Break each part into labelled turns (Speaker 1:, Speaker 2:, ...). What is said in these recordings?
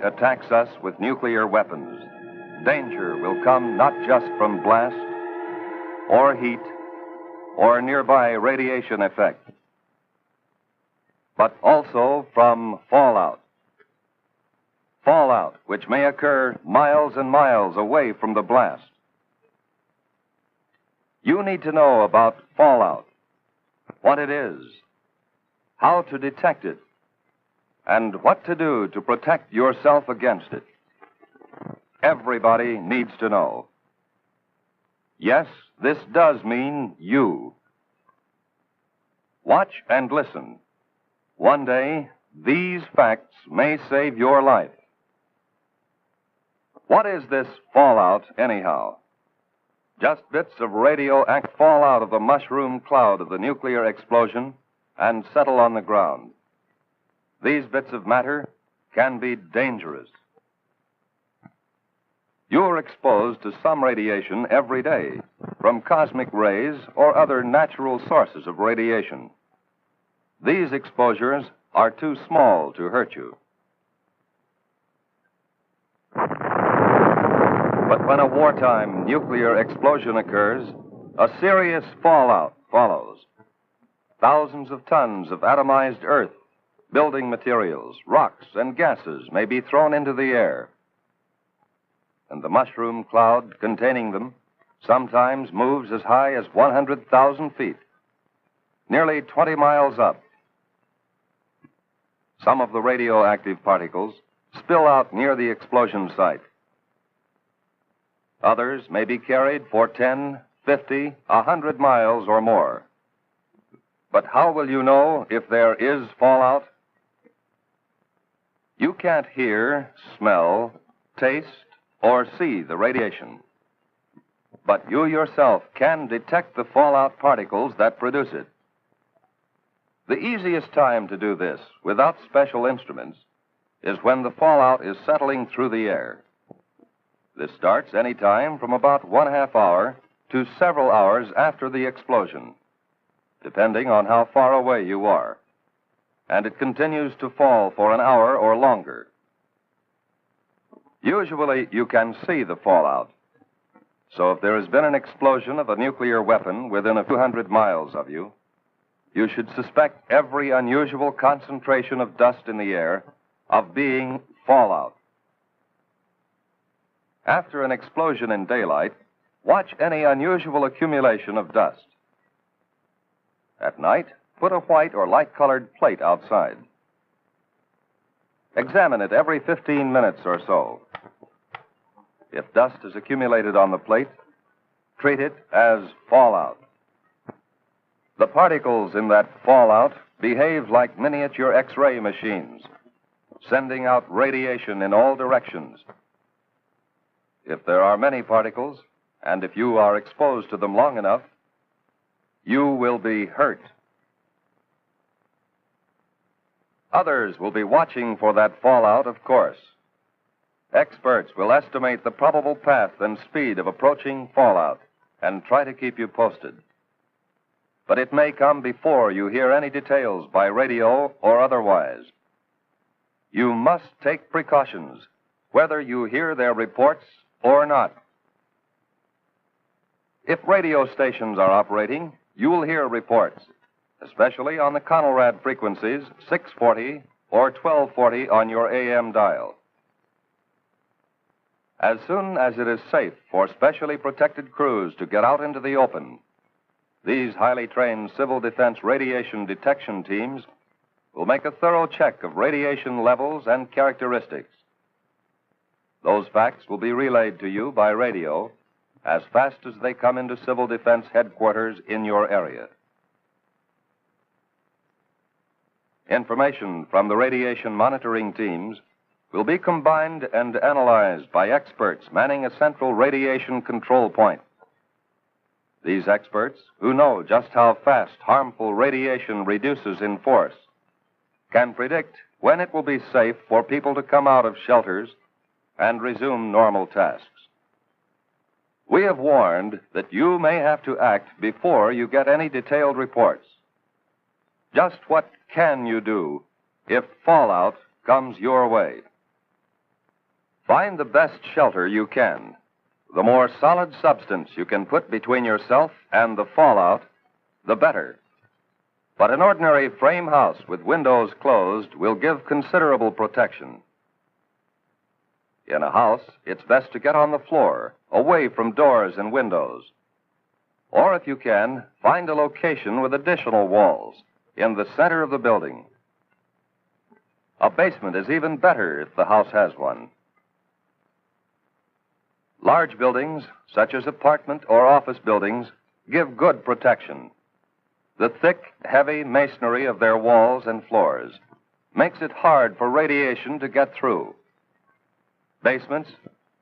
Speaker 1: attacks us with nuclear weapons, danger will come not just from blast or heat or nearby radiation effect, but also from fallout. Fallout, which may occur miles and miles away from the blast. You need to know about fallout, what it is, how to detect it, and what to do to protect yourself against it. Everybody needs to know. Yes, this does mean you. Watch and listen. One day, these facts may save your life. What is this fallout, anyhow? Just bits of radioactive fall out of the mushroom cloud of the nuclear explosion and settle on the ground. These bits of matter can be dangerous. You're exposed to some radiation every day, from cosmic rays or other natural sources of radiation. These exposures are too small to hurt you. But when a wartime nuclear explosion occurs, a serious fallout follows. Thousands of tons of atomized earth, building materials, rocks, and gases may be thrown into the air. And the mushroom cloud containing them sometimes moves as high as 100,000 feet, nearly 20 miles up. Some of the radioactive particles spill out near the explosion site. Others may be carried for 10, 50, 100 miles or more. But how will you know if there is fallout? You can't hear, smell, taste, or see the radiation. But you yourself can detect the fallout particles that produce it. The easiest time to do this, without special instruments, is when the fallout is settling through the air. This starts any time from about 1/2 hour to several hours after the explosion, depending on how far away you are. And it continues to fall for an hour or longer. Usually you can see the fallout. So if there has been an explosion of a nuclear weapon within a few hundred miles of you, you should suspect every unusual concentration of dust in the air of being fallout. After an explosion in daylight, watch any unusual accumulation of dust. At night, put a white or light-colored plate outside. Examine it every 15 minutes or so. If dust is accumulated on the plate, treat it as fallout. The particles in that fallout behave like miniature X-ray machines, sending out radiation in all directions. If there are many particles, and if you are exposed to them long enough, you will be hurt. Others will be watching for that fallout, of course. Experts will estimate the probable path and speed of approaching fallout and try to keep you posted. But it may come before you hear any details by radio or otherwise. You must take precautions, whether you hear their reports or not. If radio stations are operating, you will hear reports, especially on the Conelrad frequencies 640 or 1240 on your AM dial. As soon as it is safe for specially protected crews to get out into the open, these highly trained civil defense radiation detection teams will make a thorough check of radiation levels and characteristics. Those facts will be relayed to you by radio as fast as they come into civil defense headquarters in your area. Information from the radiation monitoring teams will be combined and analyzed by experts manning a central radiation control point. These experts, who know just how fast harmful radiation reduces in force, can predict when it will be safe for people to come out of shelters and resume normal tasks. We have warned that you may have to act before you get any detailed reports. Just what can you do if fallout comes your way? Find the best shelter you can. The more solid substance you can put between yourself and the fallout, the better. But an ordinary frame house with windows closed will give considerable protection. In a house, it's best to get on the floor, away from doors and windows. Or if you can, find a location with additional walls in the center of the building. A basement is even better if the house has one. Large buildings, such as apartment or office buildings, give good protection. The thick, heavy masonry of their walls and floors makes it hard for radiation to get through. Basements,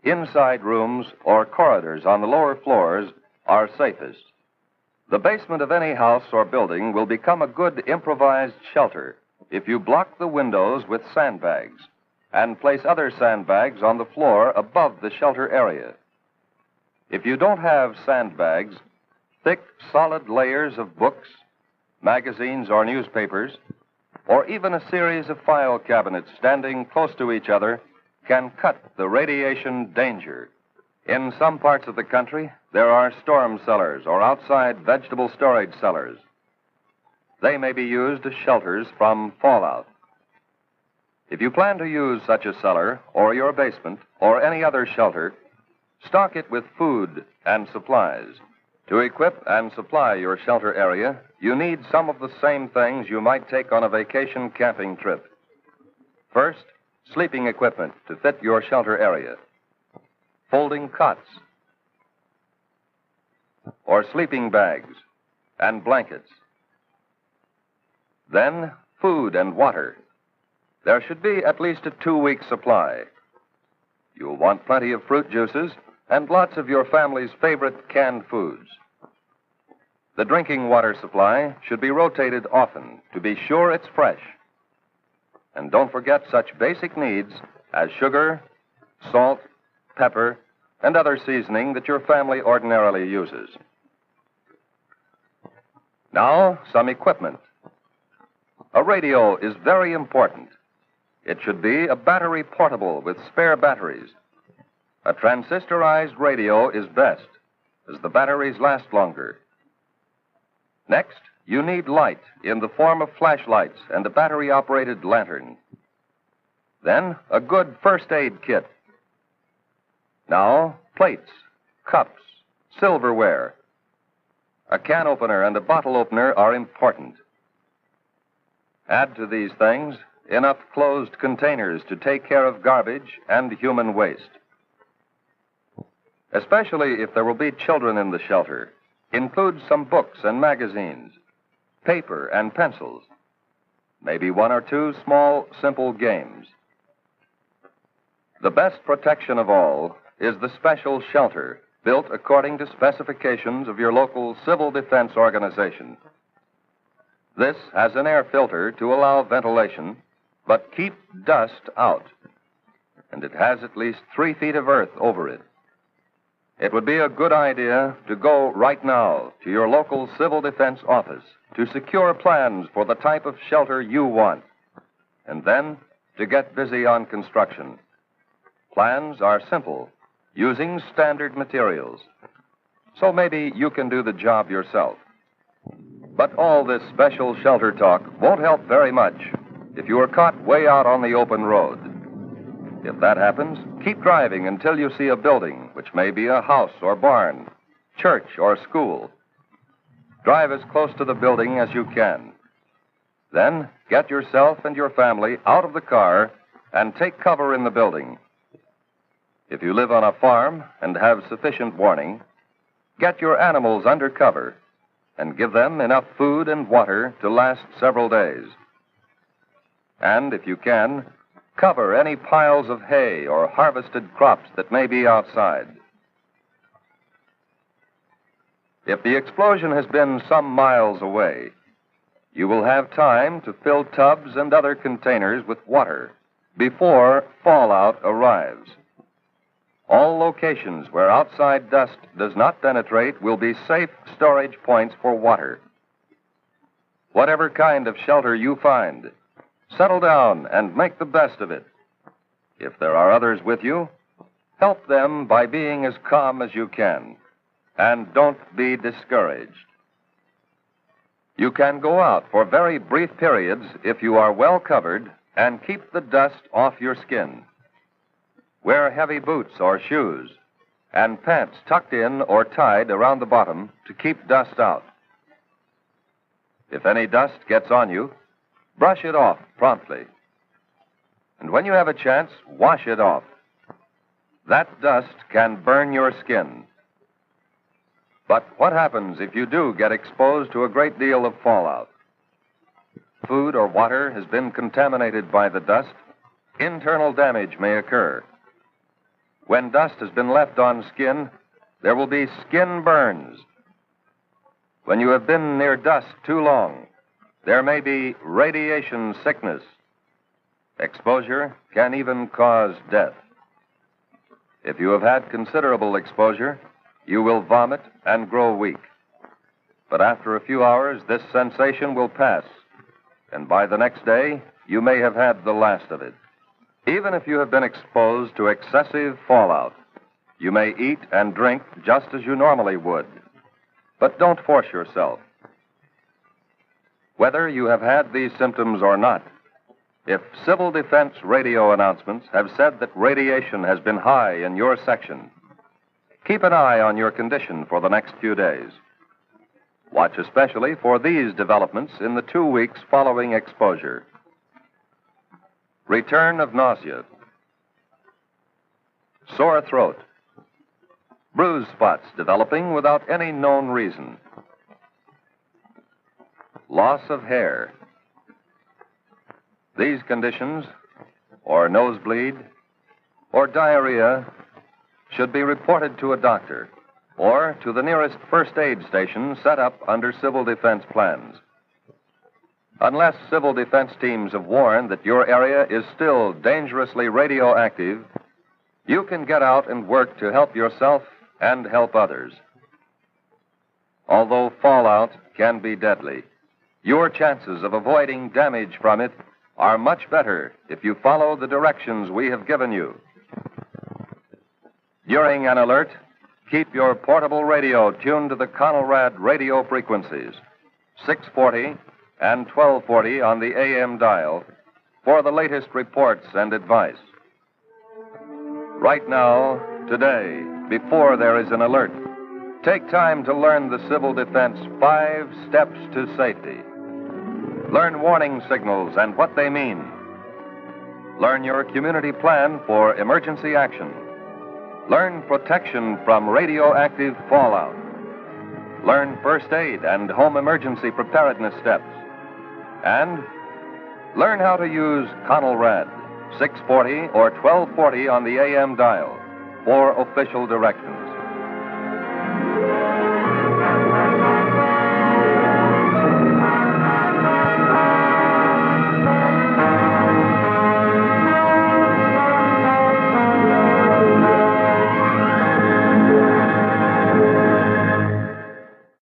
Speaker 1: inside rooms, or corridors on the lower floors are safest. The basement of any house or building will become a good improvised shelter if you block the windows with sandbags and place other sandbags on the floor above the shelter area. If you don't have sandbags, thick, solid layers of books, magazines or newspapers, or even a series of file cabinets standing close to each other can cut the radiation danger. In some parts of the country, there are storm cellars or outside vegetable storage cellars. They may be used as shelters from fallout. If you plan to use such a cellar, or your basement, or any other shelter, stock it with food and supplies. To equip and supply your shelter area, you need some of the same things you might take on a vacation camping trip. First, sleeping equipment to fit your shelter area. Folding cots, or sleeping bags and blankets. Then, food and water. There should be at least a 2-week supply. You'll want plenty of fruit juices and lots of your family's favorite canned foods. The drinking water supply should be rotated often to be sure it's fresh. And don't forget such basic needs as sugar, salt, pepper, and other seasoning that your family ordinarily uses. Now, some equipment. A radio is very important. It should be a battery portable with spare batteries. A transistorized radio is best, as the batteries last longer. Next, you need light in the form of flashlights and a battery-operated lantern. Then, a good first aid kit. Now, plates, cups, silverware. A can opener and a bottle opener are important. Add to these things enough closed containers to take care of garbage and human waste. Especially if there will be children in the shelter, include some books and magazines, paper and pencils, maybe 1 or 2 small, simple games. The best protection of all is the special shelter built according to specifications of your local civil defense organization. This has an air filter to allow ventilation, but keep dust out. And it has at least 3 feet of earth over it. It would be a good idea to go right now to your local civil defense office to secure plans for the type of shelter you want, and then to get busy on construction. Plans are simple, using standard materials. So maybe you can do the job yourself. But all this special shelter talk won't help very much if you are caught way out on the open road. If that happens, keep driving until you see a building, which may be a house or barn, church or school. Drive as close to the building as you can. Then get yourself and your family out of the car and take cover in the building. If you live on a farm and have sufficient warning, get your animals under cover and give them enough food and water to last several days. And if you can, cover any piles of hay or harvested crops that may be outside. If the explosion has been some miles away, you will have time to fill tubs and other containers with water before fallout arrives. All locations where outside dust does not penetrate will be safe storage points for water. Whatever kind of shelter you find, settle down and make the best of it. If there are others with you, help them by being as calm as you can, and don't be discouraged. You can go out for very brief periods if you are well covered and keep the dust off your skin. Wear heavy boots or shoes and pants tucked in or tied around the bottom to keep dust out. If any dust gets on you, brush it off promptly. And when you have a chance, wash it off. That dust can burn your skin. But what happens if you do get exposed to a great deal of fallout? Food or water has been contaminated by the dust. Internal damage may occur. When dust has been left on skin, there will be skin burns. When you have been near dust too long, there may be radiation sickness. Exposure can even cause death. If you have had considerable exposure, you will vomit and grow weak. But after a few hours, this sensation will pass, and by the next day, you may have had the last of it. Even if you have been exposed to excessive fallout, you may eat and drink just as you normally would. But don't force yourself. Whether you have had these symptoms or not, if Civil Defense radio announcements have said that radiation has been high in your section, keep an eye on your condition for the next few days. Watch especially for these developments in the 2 weeks following exposure. Return of nausea, sore throat, bruise spots developing without any known reason, loss of hair. These conditions, or nosebleed, or diarrhea, should be reported to a doctor or to the nearest first aid station set up under civil defense plans. Unless civil defense teams have warned that your area is still dangerously radioactive, you can get out and work to help yourself and help others. Although fallout can be deadly, your chances of avoiding damage from it are much better if you follow the directions we have given you. During an alert, keep your portable radio tuned to the Conelrad radio frequencies, 640 and 1240 on the AM dial, for the latest reports and advice. Right now, today, before there is an alert, take time to learn the Civil Defense 5 steps to safety. Learn warning signals and what they mean. Learn your community plan for emergency action. Learn protection from radioactive fallout. Learn first aid and home emergency preparedness steps. And learn how to use Conelrad, 640 or 1240 on the AM dial for official directions.